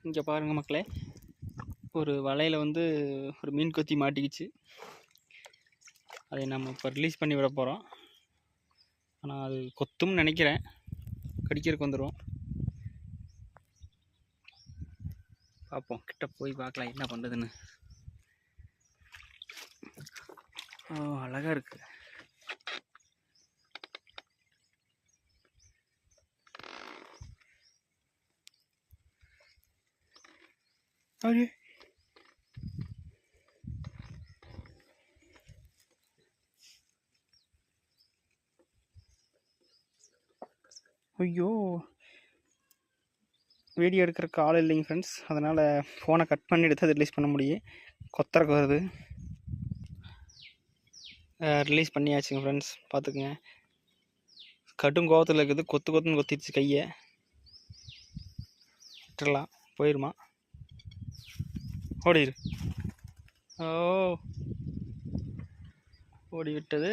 இங்கே பாருங்கள் மக்களே, ஒரு வலையில் வந்து ஒரு மீன் கொத்தி மாட்டிக்கிச்சு. அதை நம்ம இப்போ ரிலீஸ் பண்ணி விட போகிறோம். ஆனால் அது கொத்தும்னு நினைக்கிறேன், கடிக்கிறதுக்கு வந்துடும். பார்ப்போம், கிட்ட போய் பார்க்கலாம் என்ன பண்ணுறதுன்னு. அழகாக இருக்குது. அடே ஐயோ, வீடியோ எடுக்கிறதுக்கு ஆள் இல்லைங்க ஃப்ரெண்ட்ஸ். அதனால் ஃபோனை கட் பண்ணி எடுத்து அதை ரிலீஸ் பண்ண முடியும். கொத்தறக்கு வருது. ரிலீஸ் பண்ணியாச்சுங்க ஃப்ரெண்ட்ஸ், பார்த்துக்குங்க. கடும் கோவத்தில் இருக்குது, கொத்துன்னு கொத்திடுச்சு கையை. விட்டுறலாம், போயிடுமா. ஓடிடு. ஓ, ஓடி விட்டது.